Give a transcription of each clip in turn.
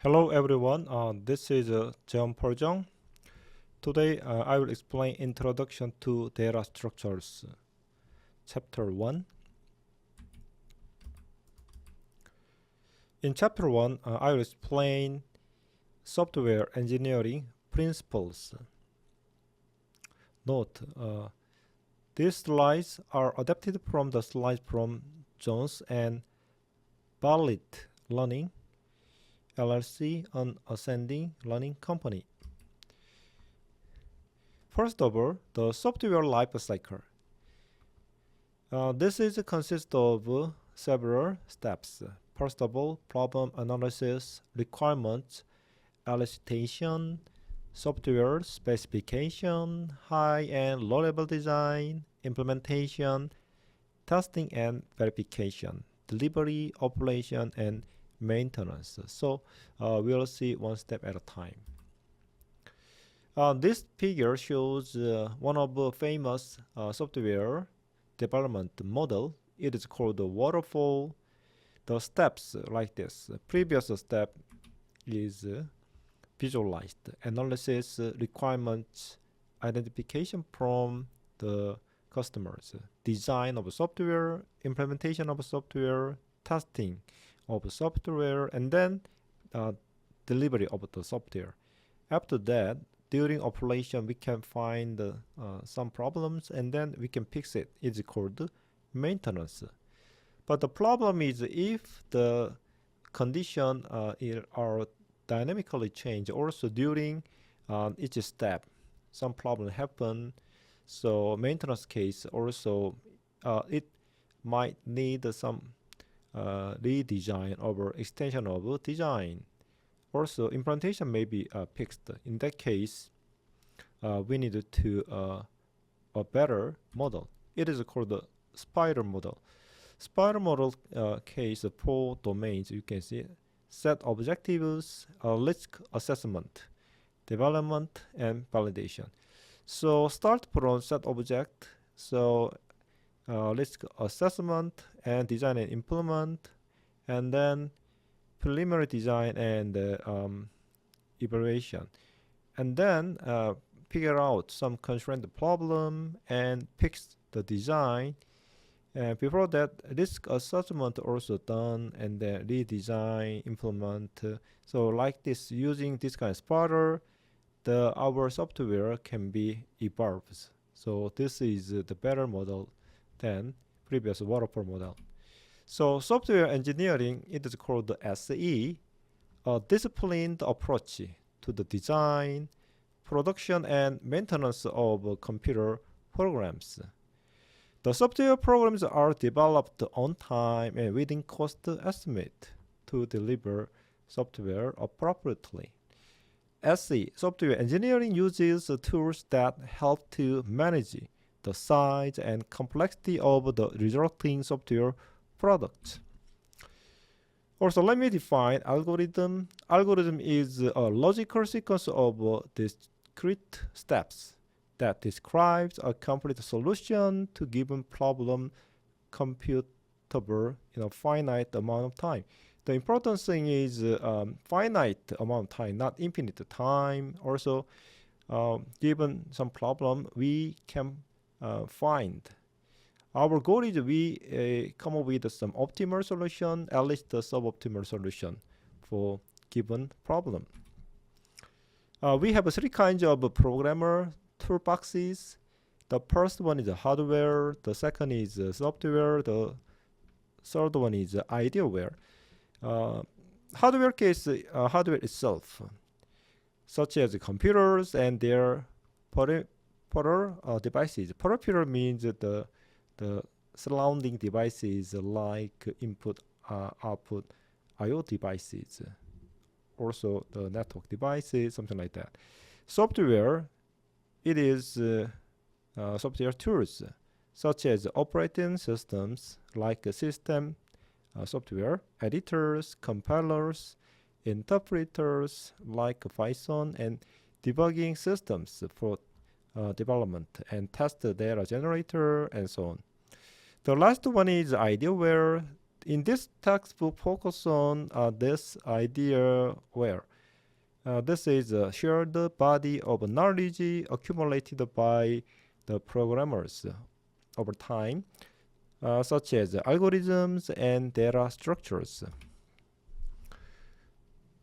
Hello everyone, this is Jeon Poljong. Today I will explain Introduction to Data Structures, Chapter 1. In Chapter 1, I will explain software engineering principles. Note, these slides are adapted from the slides from Jones and Bartlett Learning LLC, an ascending learning company. First of all, the software life cycle. This consists of several steps. First of all, problem analysis, requirements, elicitation, software specification, high and low-level design, implementation, testing and verification, delivery, operation, and maintenance. So we'll see one step at a time. This figure shows one of the famous software development model. It is called the waterfall. The steps like this. Previous step is visualized, analysis, requirements, identification from the customers, design of software, implementation of software, testing of software, and then delivery of the software. After that, during operation, we can find some problems and then we can fix it. It's called maintenance. But the problem is if the condition are dynamically changed also during each step, some problem happen. So maintenance case also it might need some redesign or extension of design. Also, implementation may be fixed. In that case, we need to a better model. It is called the spider model. Spider model case 4 domains. You can see set objectives, risk assessment, development, and validation. So start from set object. So risk assessment and design and implement, and then preliminary design and evaluation, and then figure out some constraint problem and fix the design. And before that, risk assessment also done, and then redesign, implement. So like this, using this kind of spider, our software can be evolved. So this is the better model than previous waterfall model. So software engineering, it is called the SE, a disciplined approach to the design, production, and maintenance of computer programs. The software programs are developed on time and within cost estimate to deliver software appropriately. SE, software engineering, uses tools that help to manage the size and complexity of the resulting software product. Also, let me define algorithm. Algorithm is a logical sequence of discrete steps that describes a complete solution to given problem computable in a finite amount of time. The important thing is finite amount of time, not infinite time. Also, given some problem, we can find. Our goal is we come up with some optimal solution, at least the suboptimal solution for given problem. We have 3 kinds of programmer toolboxes. The first one is hardware, the second is software, the third one is ideaware. Hardware case, hardware itself, such as computers and their peripheral devices. Peripheral means the surrounding devices like input, output, I/O devices, also the network devices, something like that. Software, it is software tools such as operating systems like system software, editors, compilers, interpreters like Python, and debugging systems for development, and test data generator, and so on. The last one is ideaware. in this textbook, focus on this idea where this is a shared body of knowledge accumulated by the programmers over time, such as algorithms and data structures.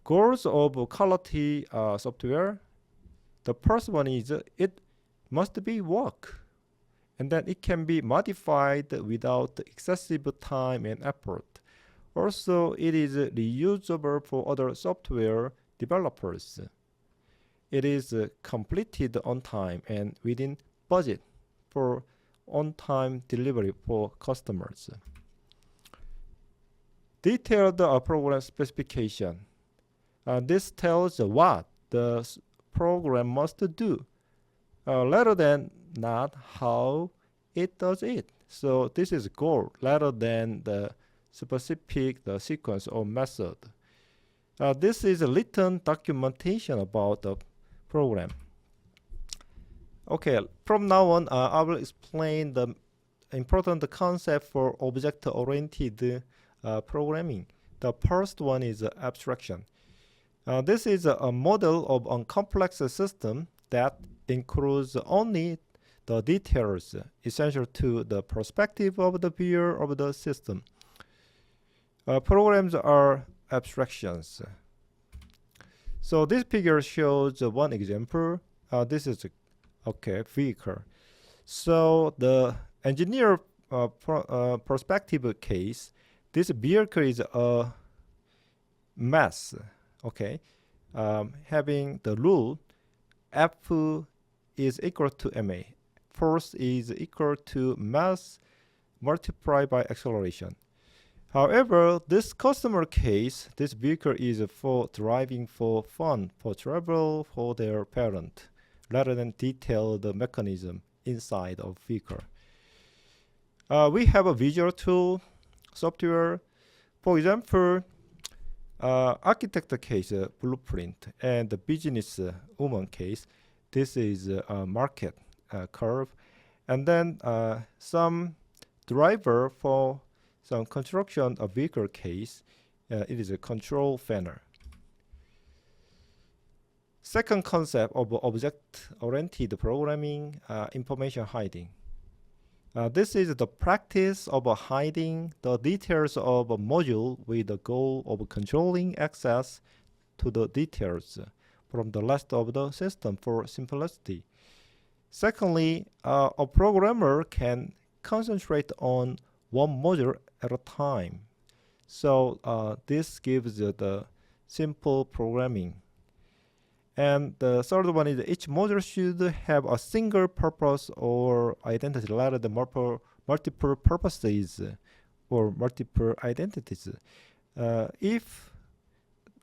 Goals of quality software. The first one is it must be work, and then it can be modified without excessive time and effort. Also, it is reusable for other software developers. It is completed on time and within budget for on-time delivery for customers. Detailed program specification. This tells what the program must do, rather than not how it does it. So this is goal rather than the specific sequence or method. This is a written documentation about the program. Okay, from now on, I will explain the important concept for object-oriented programming. The first one is abstraction. This is a model of a complex system that includes only the details essential to the perspective of the viewer of the system. Programs are abstractions. So this figure shows one example. This is vehicle. So the engineer perspective case, this vehicle is a mass. Having the rule F is equal to ma. Force is equal to mass multiplied by acceleration. However, this customer case, this vehicle is for driving for fun, for travel, for their parent, rather than detail the mechanism inside of vehicle. We have a visual tool, software. For example, architect case, blueprint, and the business woman case, this is a market curve. And then some driver for some construction of vehicle case, it is a control panel. Second concept of object-oriented programming, information hiding. This is the practice of hiding the details of a module with the goal of controlling access to the details from the rest of the system for simplicity. Secondly, a programmer can concentrate on one module at a time. So this gives the simple programming. And the third one is each module should have a single purpose or identity rather than multiple purposes or multiple identities. If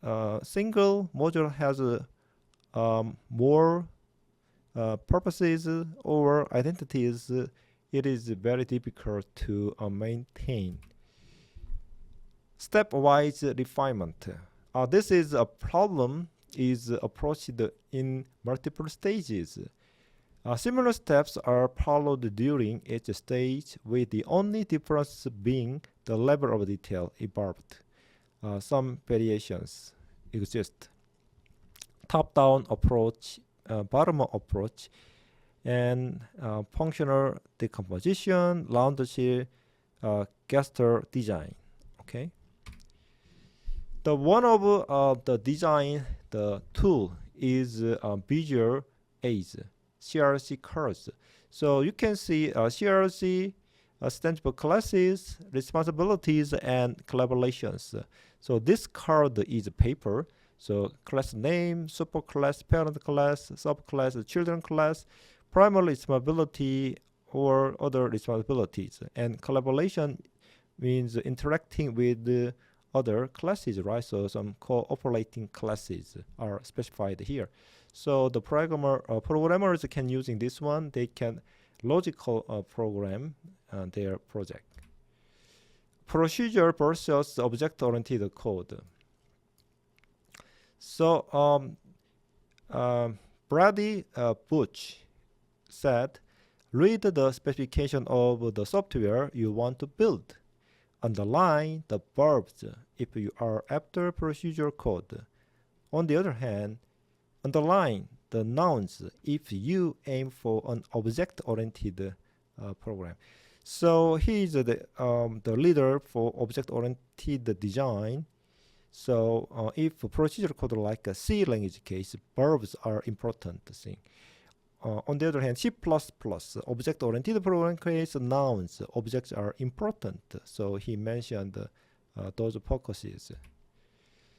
a single module has more purposes or identities, it is very difficult to maintain. Stepwise refinement. This is a problem is approached in multiple stages. Similar steps are followed during each stage, with the only difference being the level of detail involved. Some variations exist. Top-down approach, bottom-up approach, and functional decomposition, round-shell, gesture design. Okay. The one of the design, the tool is visual aids, CRC cards. So you can see CRC stands for classes, responsibilities, and collaborations. So this card is paper. So class name, superclass, parent class, subclass, children class, primary responsibility, or other responsibilities. And collaboration means interacting with the other classes, right? So some cooperating classes are specified here. So the programmers can using this one, they can logical program their project. Procedure versus object-oriented code. So Brady Butch said, read the specification of the software you want to build. underline the verbs if you are after procedure code. On the other hand, underline the nouns if you aim for an object-oriented program. So he is the leader for object-oriented design. So if a procedure code like a C language case, verbs are important thing. On the other hand, C++ object-oriented program case, nouns, objects are important. So he mentioned those focuses.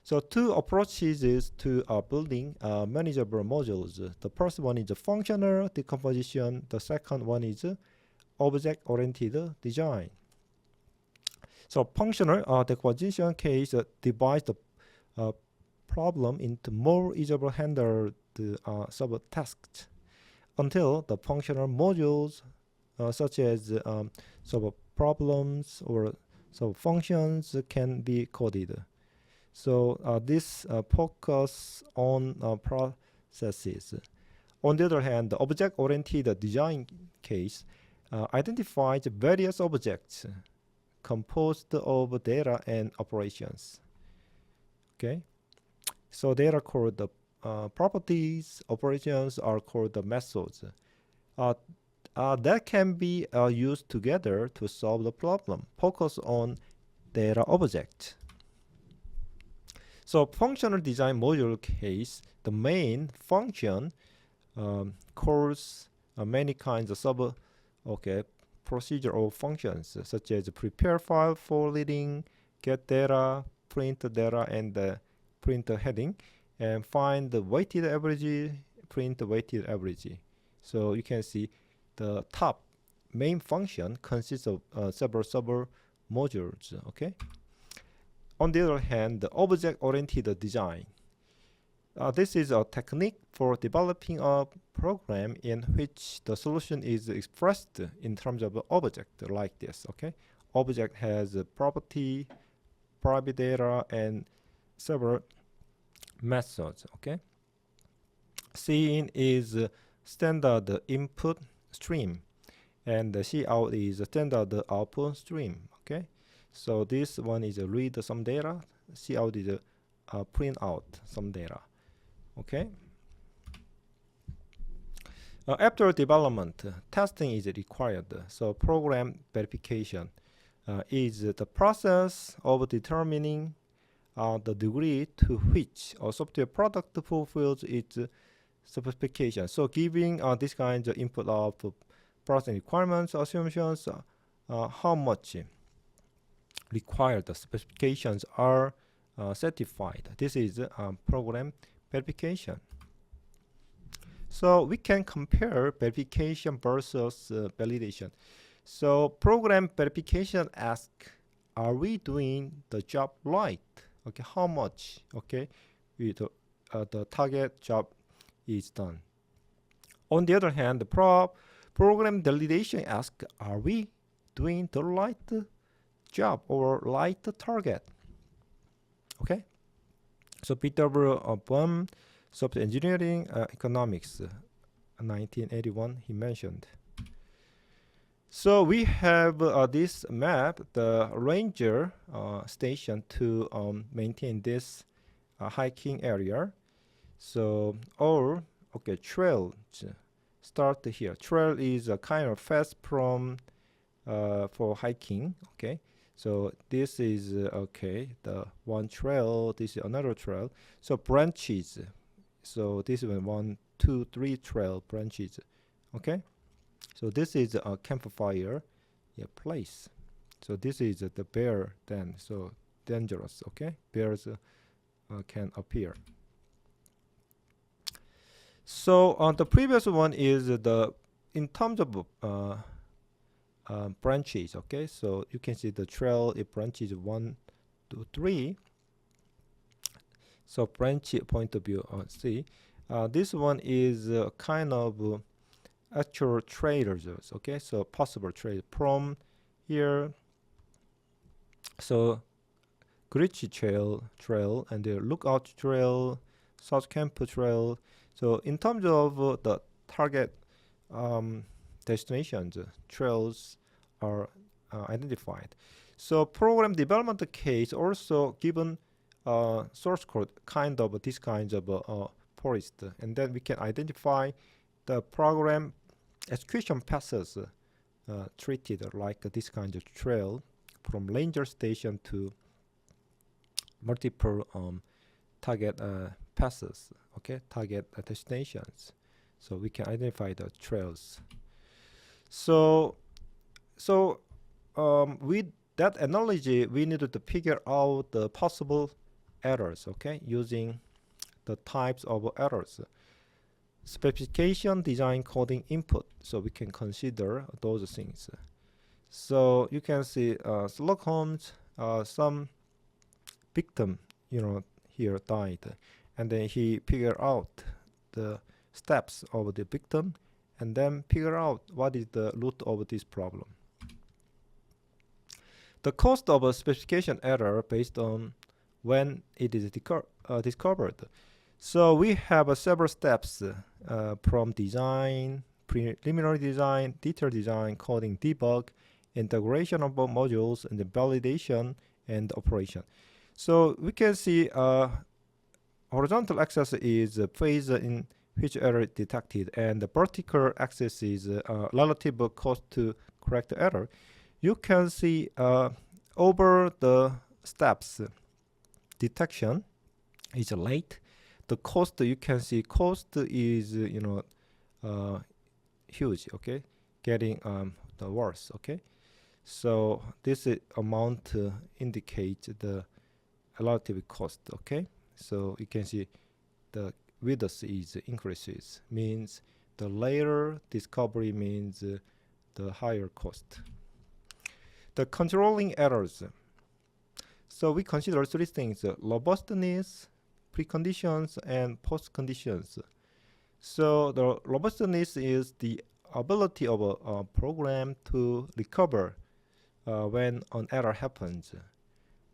So two approaches to building manageable modules. The first one is functional decomposition. The second one is object-oriented design. So functional decomposition case divides the problem into more easily handled subtasks until the functional modules such as sub-problems or sub-functions can be coded. So this focus on processes. On the other hand, the object-oriented design case identifies various objects composed of data and operations. Okay, so they are called the properties. Operations are called the methods. That can be used together to solve the problem. Focus on data object. So functional design module case, the main function calls many kinds of procedural functions such as prepare file for reading, get data, print data, and print heading, and find the weighted average, print the weighted average. So you can see the top main function consists of several modules. Okay. On the other hand, the object-oriented design. This is a technique for developing a program in which the solution is expressed in terms of an object like this. Okay, object has a property, private data, and several methods. Okay, Cin is standard input stream, and the Cout is a standard output stream. Okay, so this one is read some data. Cout is print out some data. Okay. After development, testing is required. So program verification is the process of determining the degree to which a software product fulfills its specification. So giving this kind of input of process requirements, assumptions, how much required the specifications are certified. This is program verification. So we can compare verification versus validation. So program verification asks, are we doing the job right? Okay, how much? Okay, the target job is done. On the other hand, the program validation asks, are we doing the right job or right target? Okay. So BW Bum, Software Engineering Economics, 1981, he mentioned. So we have this map, the ranger station to maintain this hiking area. So trail start here. Trail is a kind of fast from for hiking. Okay. So this is the one trail, this is another trail. So branches. So this is 1, 2, 3 trail branches. Okay. So this is a campfire place. So this is the bear then. So dangerous. Okay. Bears can appear. So the previous one is the in terms of branches. Okay, so you can see the trail, it branches 1 to 3. So branch point of view C. This one is kind of actual trailers. Okay, so possible trail from here. So Glitchy trail and the Lookout trail, South Camp trail. So in terms of the target destinations, trails are identified. So program development case also given source code kind of this kind of forest, and then we can identify the program execution passes treated like this kind of trail from ranger station to multiple target passes, okay, target destinations. So we can identify the trails. So with that analogy, we needed to figure out the possible errors, okay, using the types of errors. Specification, design, coding, input. So we can consider those things. So you can see Sherlock Holmes, some victim, here died, and then he figured out the steps of the victim, and then figure out what is the root of this problem. The cost of a specification error based on when it is discovered. So we have several steps from design, preliminary design, detailed design, coding, debug, integration of modules, and the validation and operation. So we can see horizontal axis is a phase in which error is detected, and the vertical axis is relative cost to correct the error. You can see over the steps, detection is late. The cost, you can see cost is huge, okay, getting the worse, okay. So this amount indicates the relative cost, okay. So you can see the width is increases, means the later discovery means the higher cost. The controlling errors. So we consider three things: robustness, preconditions, and post-conditions. So the robustness is the ability of a program to recover when an error happens.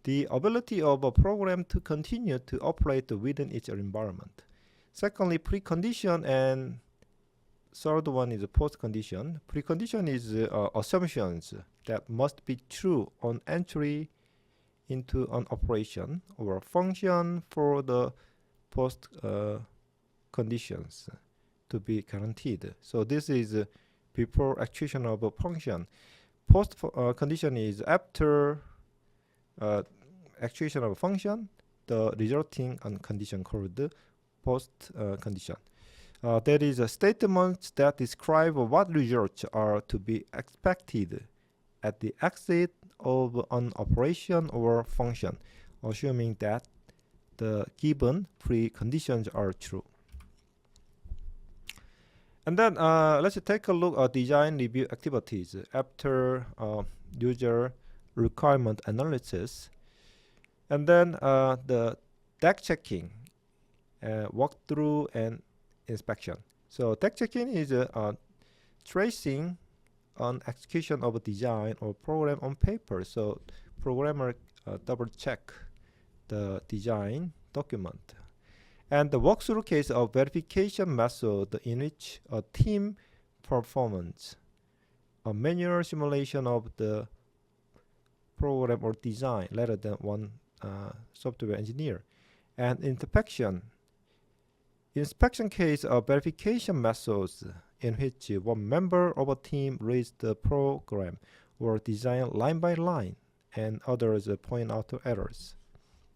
The ability of a program to continue to operate within its environment. Secondly, precondition, and third one is a post-condition. Precondition is assumptions that must be true on entry into an operation or a function for the post conditions to be guaranteed. So this is before execution of a function. Post condition is after execution of a function, the resulting condition called post condition. There is a statement that describe what results are to be expected at the exit of an operation or function, assuming that the given preconditions are true. And then let's take a look at design review activities after user requirement analysis, and then the deck checking, walkthrough, and inspection. So deck checking is tracing on execution of a design or program on paper. So programmer double check the design document. And the walkthrough case of verification method in which a team performance a manual simulation of the program or design rather than one software engineer. And inspection case of verification methods in which one member of a team reads the program or design line by line and others point out errors.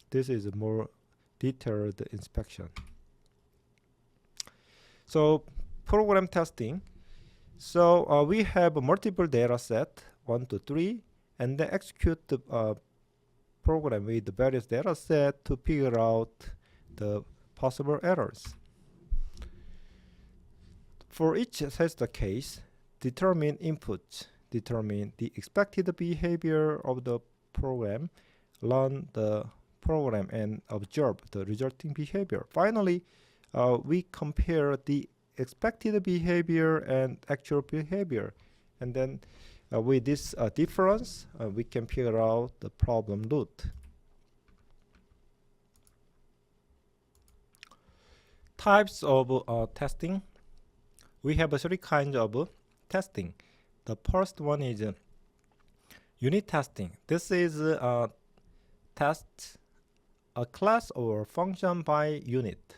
This is a more detailed inspection. So program testing. So we have a multiple data set, 1 to 3, and then execute the program with the various data set to figure out the possible errors. For each test case, determine inputs, determine the expected behavior of the program, run the program, and observe the resulting behavior. Finally, we compare the expected behavior and actual behavior, and then with this difference, we can figure out the problem root. Types of testing. We have 3 kinds of testing. The first one is Unit testing. This is test a class or function by unit.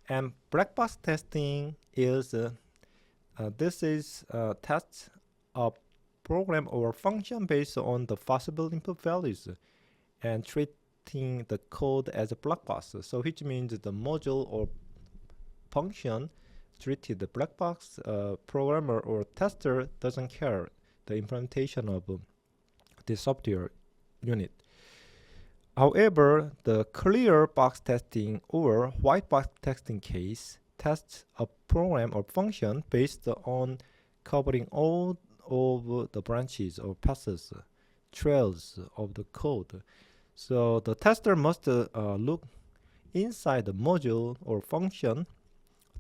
And black box testing is this is test a program or function based on the possible input values and treating the code as a black box. So which means the module or function treated the black box. Programmer or tester doesn't care the implementation of the software unit. However, the clear box testing or white box testing case tests a program or function based on covering all of the branches or paths, trails of the code. So the tester must look inside the module or function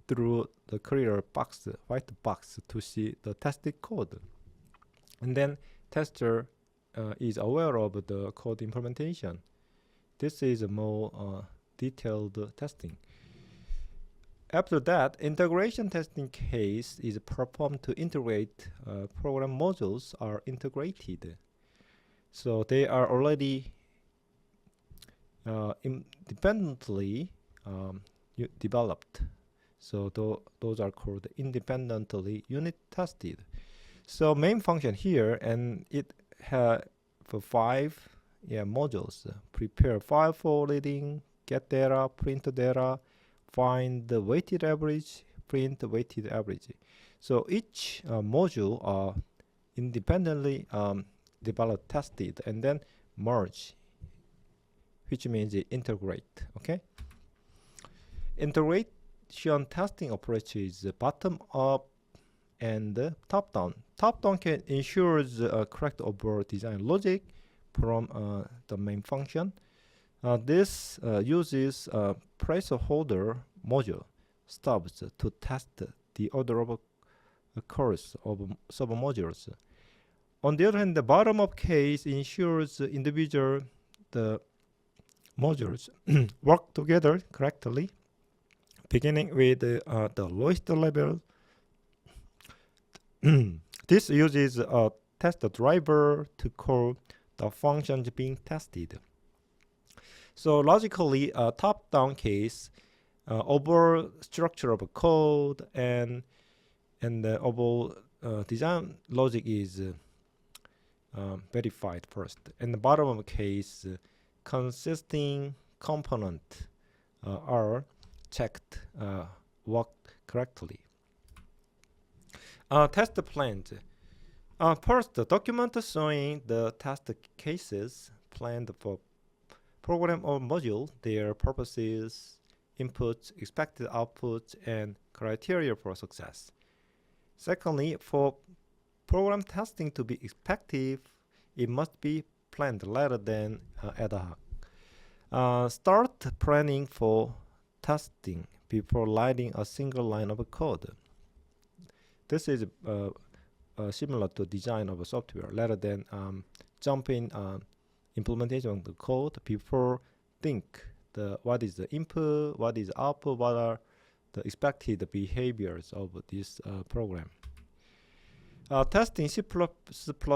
through the clear box, white box, to see the tested code. And then tester is aware of the code implementation. This is a more detailed testing. After that, integration testing case is performed to integrate program modules are integrated. So they are already independently developed. So those are called independently unit tested. So main function here, and it has for 5 modules: prepare file for reading, get data, print data, find the weighted average, print the weighted average. So each module are independently developed, tested, and then merge, which means integrate. Okay. Integration testing approach is bottom up and top down. Top down can ensures correct overall design logic from the main function. This uses placeholder module stubs to test the order of course of submodules. On the other hand, the bottom-up case ensures individual the modules work together correctly, beginning with the lowest level. This uses a test driver to call the functions being tested. So logically, a top-down case, overall structure of a code and the overall design logic is verified first. And the bottom of a case, consisting component are checked, work correctly. Test plans. First, the document showing the test cases planned for program or module, their purposes, inputs, expected outputs, and criteria for success. Secondly, for program testing to be effective, it must be planned rather than ad hoc. Start planning for testing before writing a single line of code. This is similar to design of a software. Rather than jump in implementation of the code before think what is the input, what is the output, what are the expected behaviors of this program. Testing C++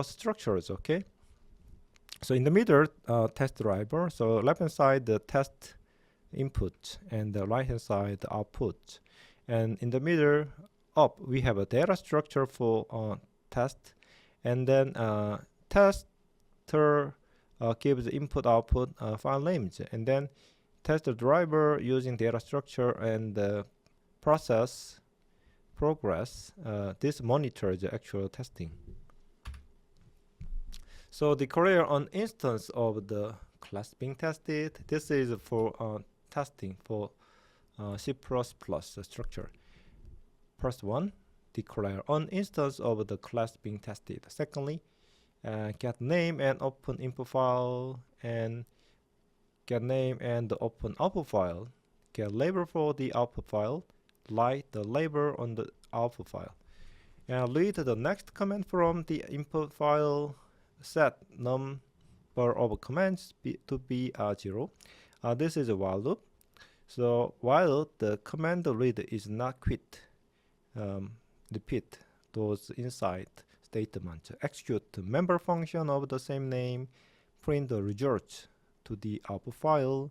structures, okay? So in the middle, test driver. So left hand side, the test input, and the right hand side, the output. And in the middle up, we have a data structure for test, and then tester gives input output file names, and then test the driver using data structure and process progress. This monitors the actual testing. So declare an instance of the class being tested. This is for testing for C++ structure. First one, declare an instance of the class being tested. Secondly, get name and open input file, and get name and open output file. Get label for the output file. Write the label on the output file. And read the next command from the input file. Set number of commands to be 0. This is a while loop. So while the command read is not quit, repeat those inside statement. Execute the member function of the same name, print the results to the output file,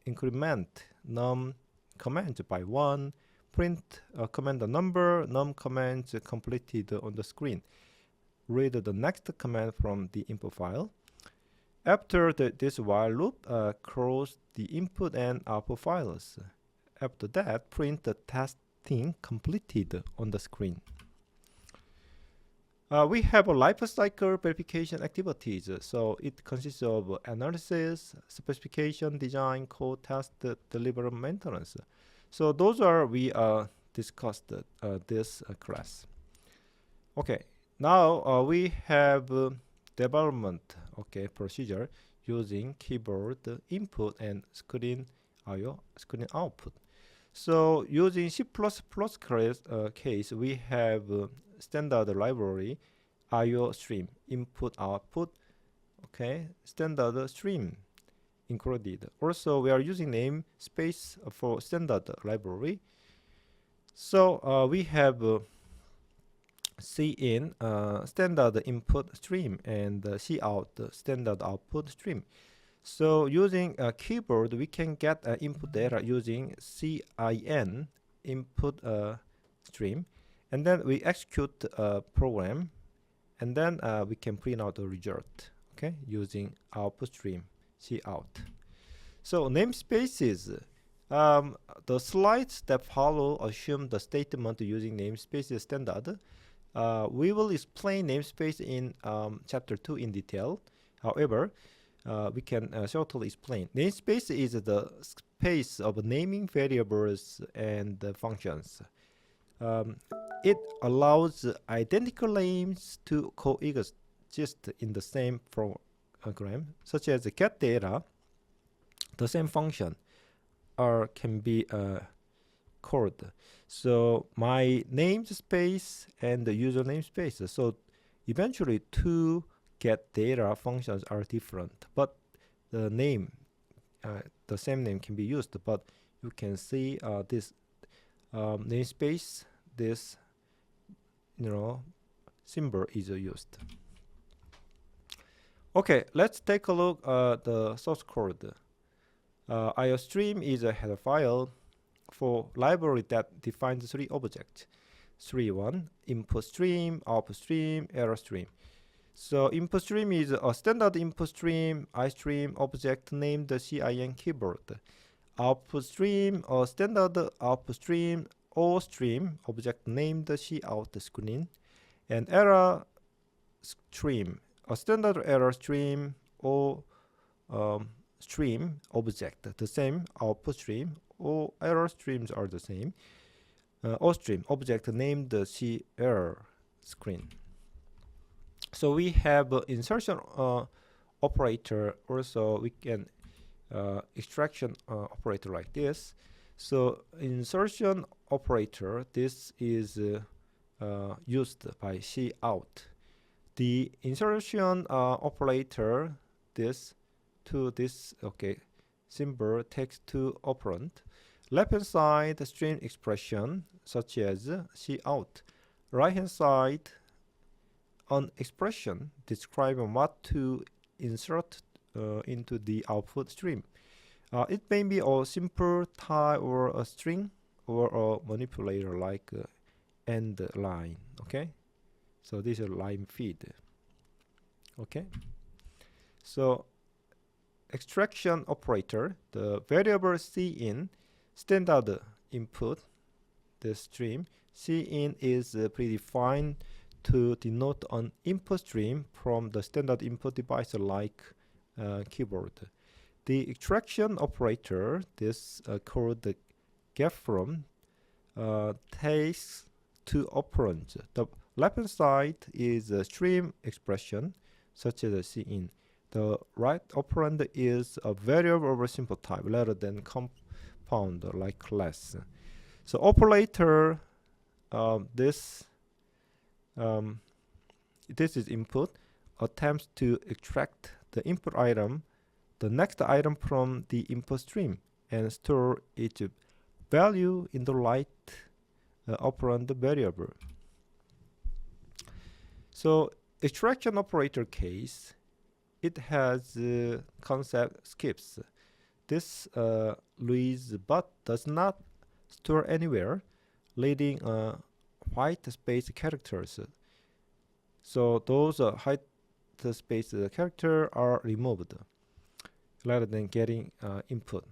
increment num commands by 1, print command the number, num commands completed on the screen. Read the next command from the input file. After this while loop, close the input and output files. After that, print the testing completed on the screen. We have a life cycle verification activities. So it consists of analysis, specification, design, code, test, deliver, maintenance. So those are we discussed this class. Okay, now we have development procedure using keyboard input and screen I/O, screen output. So using C++ case, we have standard library I/O stream, input output, standard stream included. Also, we are using namespace for standard library. So we have cin standard input stream and cout standard output stream. So using a keyboard, we can get input data using cin input stream, and then we execute a program, and then we can print out the result, using output stream cout. So namespaces, the slides that follow assume the statement using namespace standard. We will explain namespace in chapter 2 in detail. However, we can shortly explain. Namespace is the space of naming variables and functions. It allows identical names to coexist in the same program, such as get data. The same function can be called. So my namespace and the user namespace. So eventually two get data functions are different, but the name, the same name can be used. But you can see this namespace, this symbol is used. Okay, let's take a look at the source code. IOStream is a header file for library that defines three objects. 3.1 input stream, output stream, error stream. So input stream is a standard input stream, iStream object named CIN keyboard. Output stream, a standard output stream, OStream object named cout screen. And error stream, a standard error stream or stream object, the same output stream. All error streams are the same. OStream object named error screen. So we have insertion operator. Also, we can extraction operator like this. So insertion operator, this is used by cout. The insertion operator, this symbol takes two operand. Left hand side string expression such as cout. Right hand side an expression describing what to insert into the output stream. It may be a simple type or a string or a manipulator like end line. So this is a line feed. So extraction operator, the variable cin, standard input, the stream. Cin is predefined to denote an input stream from the standard input device like keyboard. The extraction operator, this called the getFrom, takes two operands. The left hand side is a stream expression such as cin. The right operand is a variable of a simple type rather than compound like class. So operator, this is input, attempts to extract the input item, the next item from the input stream, and store its value in the right operand variable. So extraction operator case, it has concept skips. This reads but does not store anywhere, leading white space characters. So those white space character are removed rather than getting input,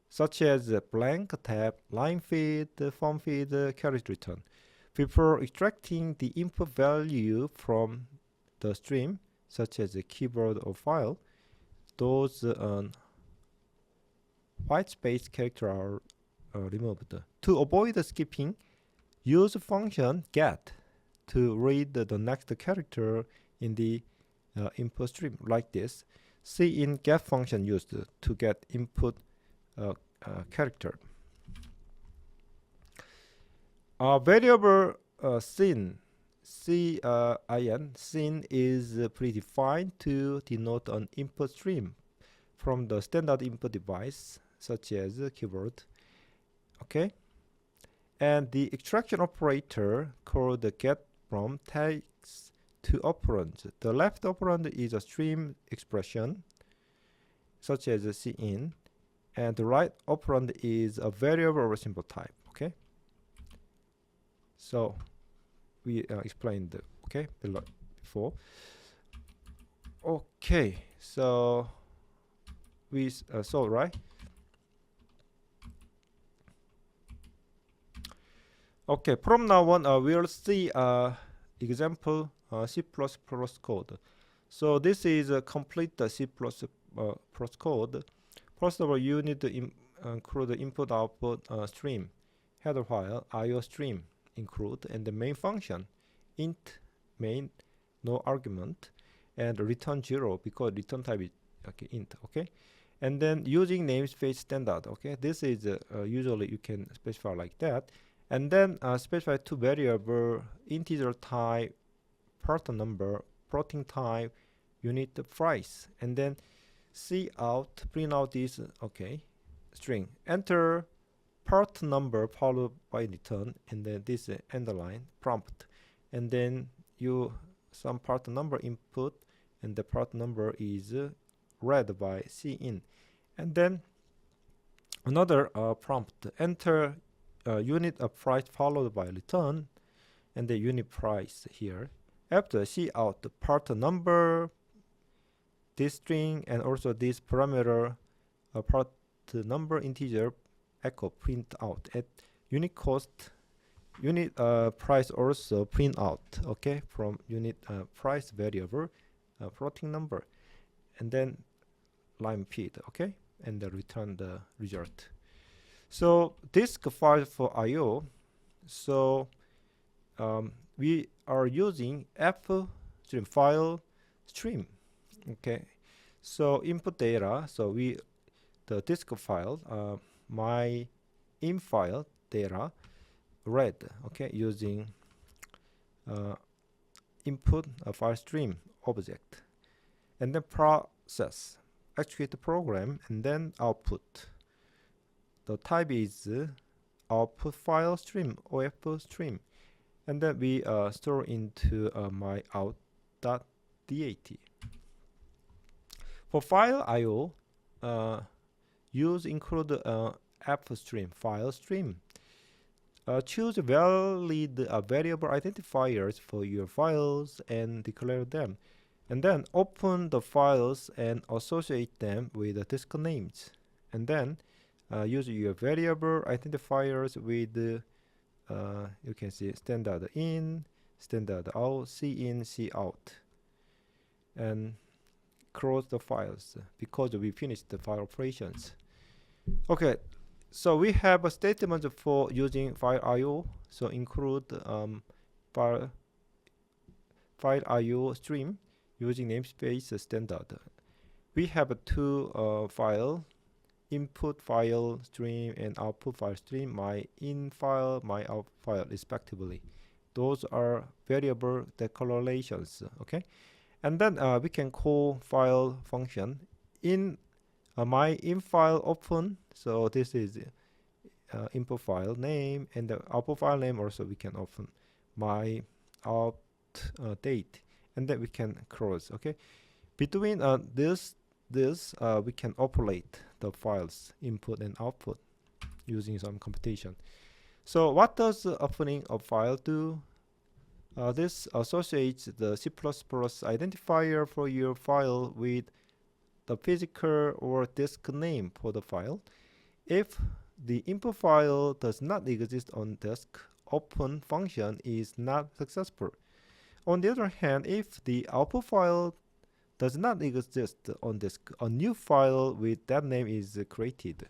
such as blank tab, line feed, form feed, character return. Before extracting the input value from the stream, such as a keyboard or file, those white space character are removed. To avoid the skipping, use function get to read the next character in the input stream like this. Cin get function used to get input character. Variable sin, sin is predefined to denote an input stream from the standard input device such as keyboard. Okay, and the extraction operator called get from takes two operands. The left operand is a stream expression such as cin, and the right operand is a variable or a symbol type. Okay, so we explained before. Okay, so we saw, right? Okay, from now on we'll see example C++ code. So this is a complete C++ code. First of all, you need to include the input-output stream, header file, IO stream include, and the main function, int main, no argument, and return 0 because return type is int. Okay, and then using namespace standard. Okay, this is usually you can specify like that, and then specify two variable, integer type, part number, floating type, unit price, and then cout, print out this string, enter part number followed by return, and then this end line prompt, and then you some part number input, and the part number is read by cin, and then another prompt, enter unit of price followed by return, and the unit price here. After cout part number, this string, and also this parameter part number integer echo print out at unit cost, unit price also print out, okay, from unit price variable floating number, and then line feed, okay, and then return the result. So disk file for IO, so we are using f stream file stream. Okay, so input data, so the disk file, my in file data read, okay, using input file stream object, and then process, execute the program, and then output. The type is output file stream, OF stream, and then we store into my out.dat. For file IO, use include f stream, file stream. Choose valid variable identifiers for your files and declare them, and then open the files and associate them with the disk names, and then use your variable identifiers with you can see standard in, standard out, cin, cout, and close the files because we finished the file operations. Okay, so we have a statement for using file IO. So include file IO stream using namespace standard. We have two file, input file stream and output file stream, my in file, my out file respectively. Those are variable declarations, okay? And then we can call file function in my in file open. So this is input file name, and the output file name also we can open my out date, and then we can cross. Okay, between this we can operate the files input and output using some computation. So what does opening a file do? This associates the C++ identifier for your file with the physical or disk name for the file. If the input file does not exist on disk, open function is not successful. On the other hand, if the output file does not exist on disk, a new file with that name is created.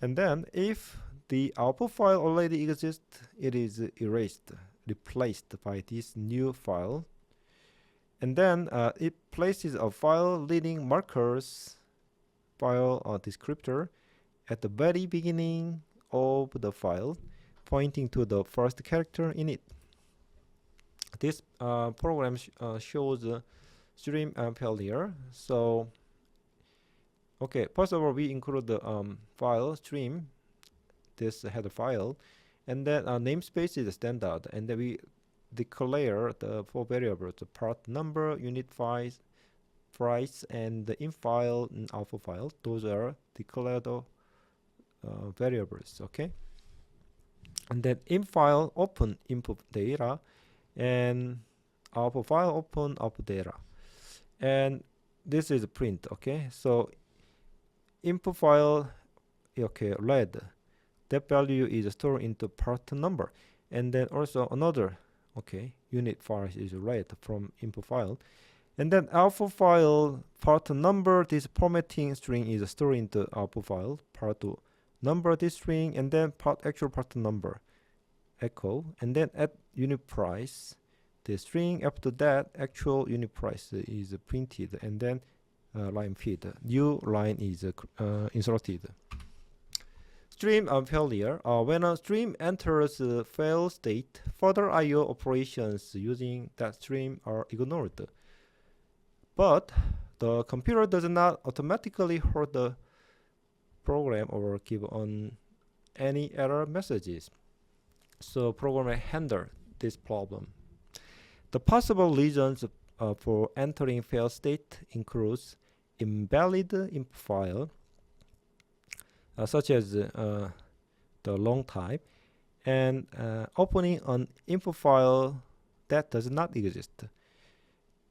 And then if the output file already exists, it is erased, replaced by this new file. And then it places a file leading markers file descriptor at the very beginning of the file, pointing to the first character in it. This program shows stream failure. So okay, first of all, we include the file stream, this header file, and then namespace is standard, and then we declare the four variables: the part number, unit price, and the in file and output file. Those are declared variables. Okay, and then in file open input data, and output file open output data, and this is print. Okay, so input file, okay, read, that value is stored into part number, and then also another, okay, unit file is read from input file, and then output file part number, this formatting string is stored into output file part number, this string, and then actual part number echo, and then at unit price, the string after that actual unit price is printed, and then line feed, new line is inserted. Stream failure. When a stream enters fail state, further I/O operations using that stream are ignored. But the computer does not automatically halt the program or give on any error messages. So program may handle this problem. The possible reasons for entering fail state includes invalid input file, such as the long type, and opening an input file that does not exist.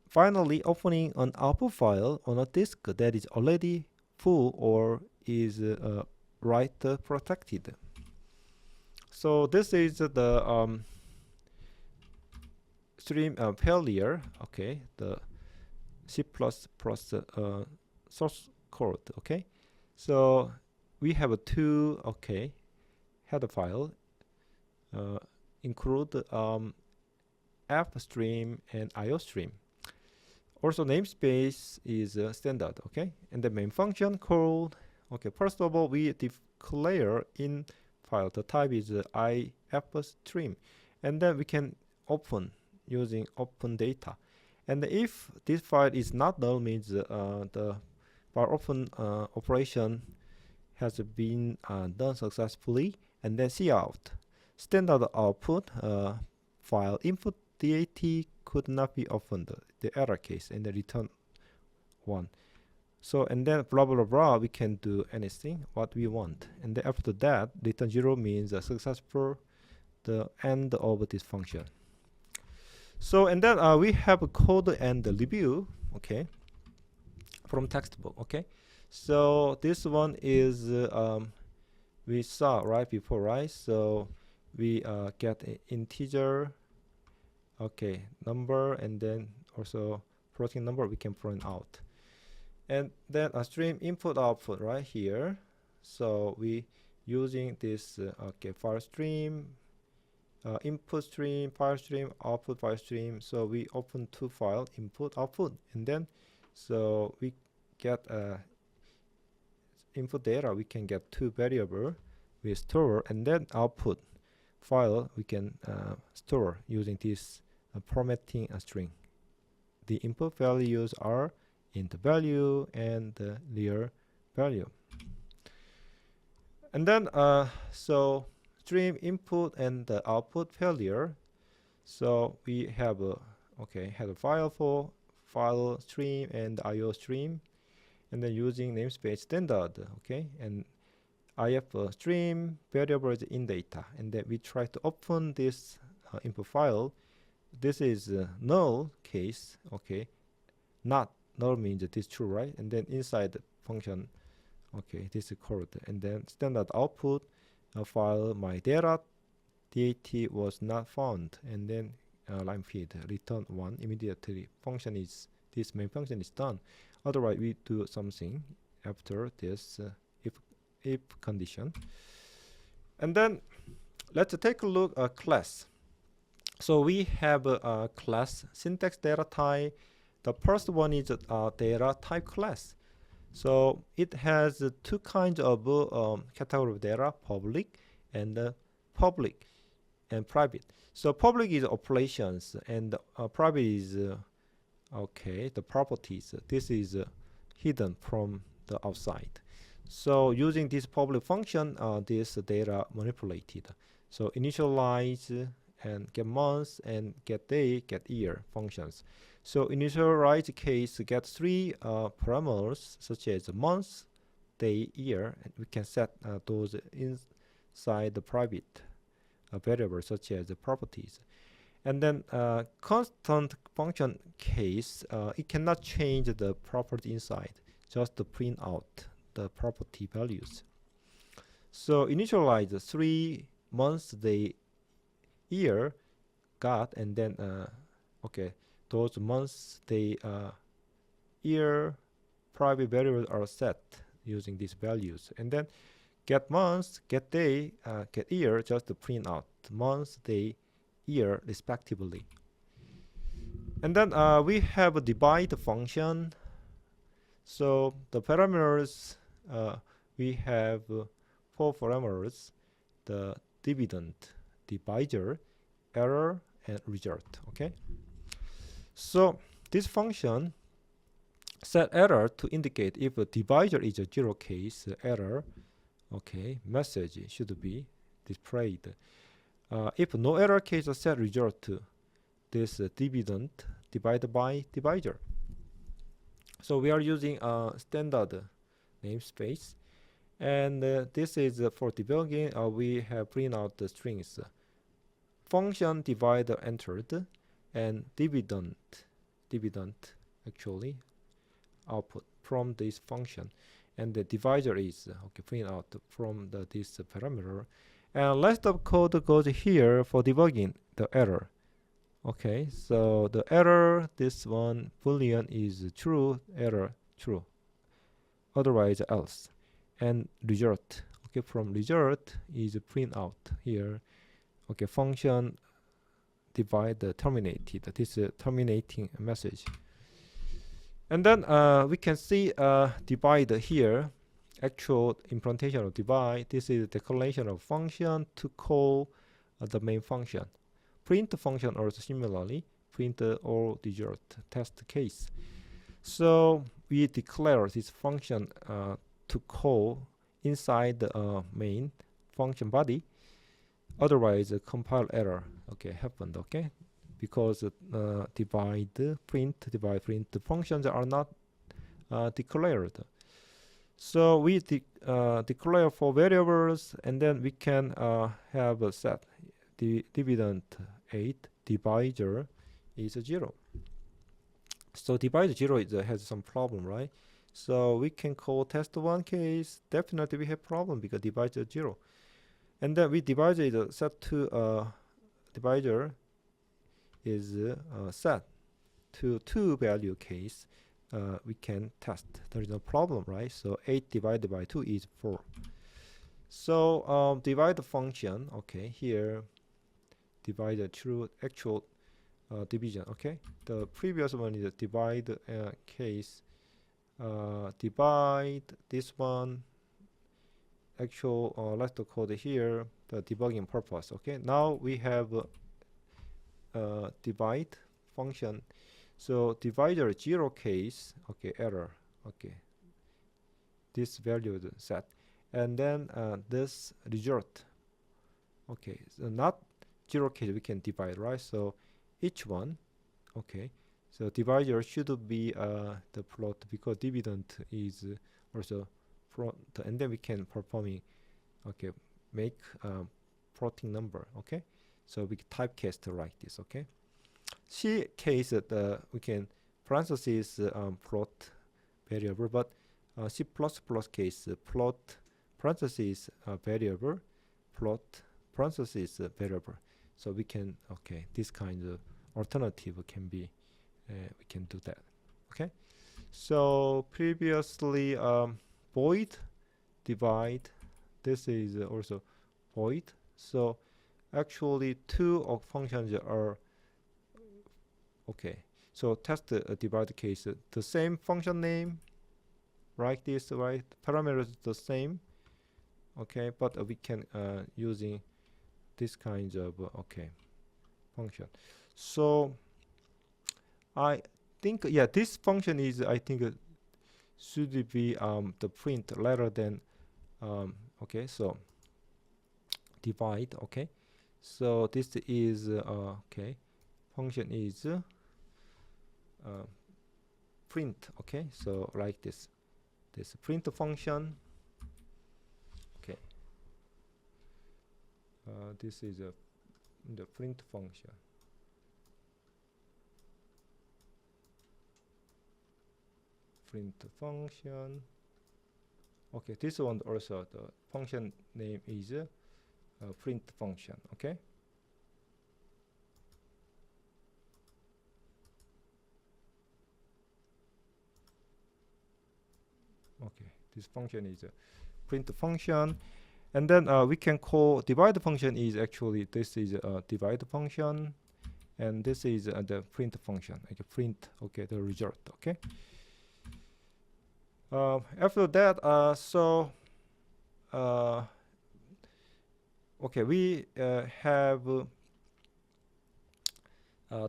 Finally, opening an output file on a disk that is already full or is write protected. So this is the stream failure. Okay, the C++ source code. Okay, so we have two header file include app stream and IO stream. Also namespace is standard. Okay, and the main function called, okay, first of all we declare in file the type is IF stream, and then we can open using open data, and if this file is not null, means the file open operation has been done successfully, and then cout, standard output, file input dat could not be opened, the error case, and the return 1. So and then blah blah blah, we can do anything what we want, and then after that return 0 means successful, the end of this function. So and then we have a code and the review, okay, from textbook. Okay, so this one is we saw right before, right? So we get an integer, okay, number, and then also floating number we can print out, and then a stream input output right here. So we using this okay, file stream, input stream, file stream, output file stream. So we open two files, input output, and then so we get input data, we can get two variable we store, and then output file we can store using this formatting string. The input values are int value and the real value. And then so stream input and the output failure. So we have a header file for file stream and IO stream, and then using namespace standard, and IF stream variables in data, and then we try to open this input file. This is null case, not null means this is true, right? And then inside the function, this is code, and then standard output file my data dat was not found, and then line feed return 1 immediately. This main function is done. Otherwise we do something after this if condition. And then let's take a look at class. So we have a class syntax data type. The first one is a data type class. So it has two kinds of category of data: public and private. So public is operations, and private is the properties. This is hidden from the outside. So using this public function, this data manipulated. So initialize and get month and get day, get year functions. So initialize case get three parameters such as month, day, year, and we can set those inside the private variables such as the properties. And then constant function case, it cannot change the property inside, just to print out the property values. So initialize 3 months, day, year got, and then those months, day, year private variables are set using these values, and then get month, get day, get year just to print out month, day, year respectively. And then we have a divide function. So the parameters, we have 4 parameters: the dividend, divisor, error, and result. So this function set error to indicate if a divisor is a 0 case, error message should be displayed. If no error case, set result to this dividend divided by divisor. So we are using a standard namespace, and this is for debugging. We have print out the strings function divider entered, and dividend actually output from this function, and the divisor is print out from this parameter. And rest of code goes here for debugging the error. So the error, this one boolean is true, error true, otherwise else. And result, from result is print out here. Function divide terminated, this is terminating message. And then we can see divide here, actual implementation of divide. This is declaration of function to call the main function. Print function also similarly print all result test case. So we declare this function to call inside the main function body. Otherwise, compile error happened. Because divide, print functions are not declared. So we declare 4 variables, and then we can have a set the dividend 8, divisor is 0. So divisor 0 has some problem, right? So we can call test 1 case. Definitely we have problem because divisor 0. And then we divisor is set to divisor is set to 2 value case. We can test. There is no problem, right? So 8 divided by 2 is 4. So divide the function. Here divide true actual division. The previous one is a divide case. Divide this one actual. Let's code here the debugging purpose. Now we have divide function. So divisor 0 case. Error. This value is set, and then this result. So not zero case we can divide, right? So each one, okay, so divisor should be the plot, because dividend is also plot, and then we can performing, okay, make plotting number, okay. So we typecast like this, okay. C case we can parentheses plot variable, but C++ case plot parentheses variable, plot parentheses variable. So we can, okay, this kind of alternative can be, we can do that, okay. So previously void divide, this is also void. So actually two of functions are, okay, so test the divide case, the same function name like this, right? Parameters the same, okay, but we can using this kind of okay function. So I think, yeah, this function is, I think should be the print rather than okay, so divide, okay. So this is okay, function is print, okay. So like this print function, okay. This is the print function. Print function. Okay, this one also the function name is print function, okay. Okay, this function is a print function, and then we can call divide function is actually, this is a divide function, and this is the print function, like print, okay, the result, okay. After that, so okay, we have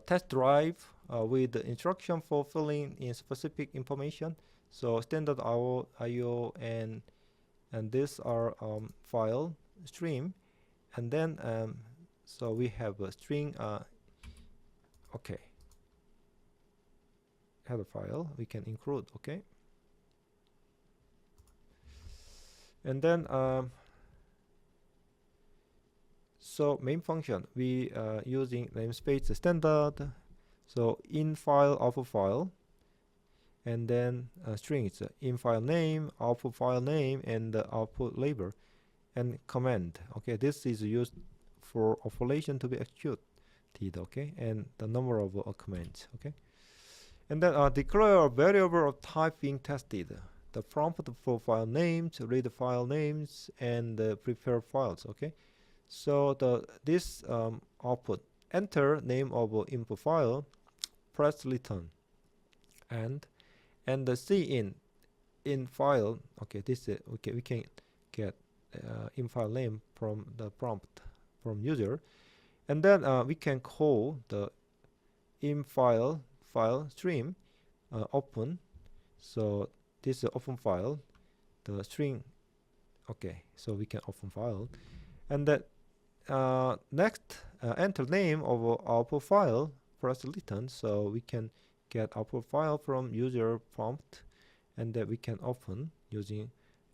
test drive with the instruction for filling in specific information. So standard IO and this are file stream, and then so we have a string, okay, header file we can include, okay. And then so main function we using namespace standard, so in file output file, and then strings in file name, output file name, and the output label, and command, okay. This is used for operation to be executed, okay, and the number of commands, okay. And then declare a variable of type being tested, the prompt for file names, read file names, and prepare files, okay. So this output, enter name of input file, press return, and the cin in file, okay, this okay, we can get in file name from the prompt from user, and then we can call the in file stream open. So this is open file, the string, okay, so we can open file, and then next enter name of output file, press return, so we can get output file from user prompt, and that we can open using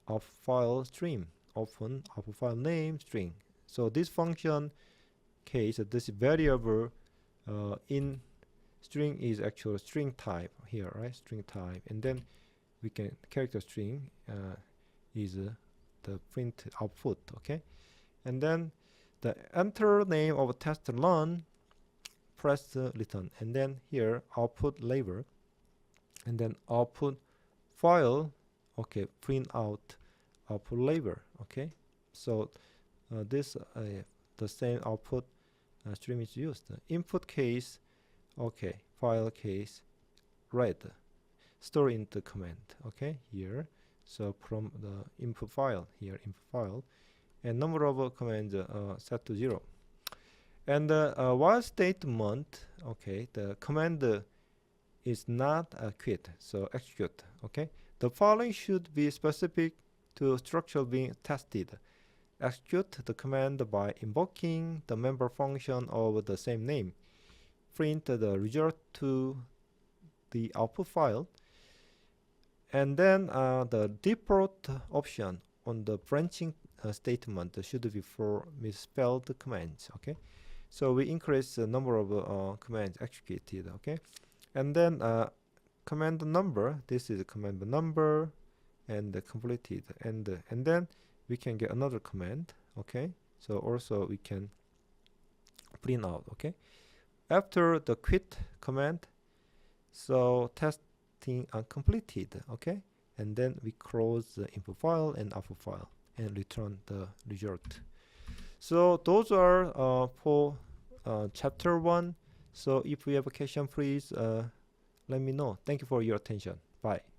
output file stream, open output file name string. So this function case, this variable in string is actual string type here, right? String type, and then we can character string is the print output, okay. And then the enter name of test run, press return, and then here output label, and then output file, okay, print out output label, okay. So this the same output stream is used. Input case, okay, file case, read, store into command, okay, here. So from the input file, here input file, and number of commands set to 0. And while statement, okay, the command is not quit, so execute, okay. The following should be specific to structure being tested. execute the command by invoking the member function of the same name. Print the result to the output file. And then the default option on the branching statement should be for misspelled commands. Okay, so we increase the number of commands executed. Okay, and then command number. This is command number and completed, and then we can get another command. Okay, so also we can print out. Okay, after the quit command, so testing completed. Okay, and then we close the input file and output file and return the result. So those are for chapter 1. So if you have a question, please let me know. Thank you for your attention. Bye.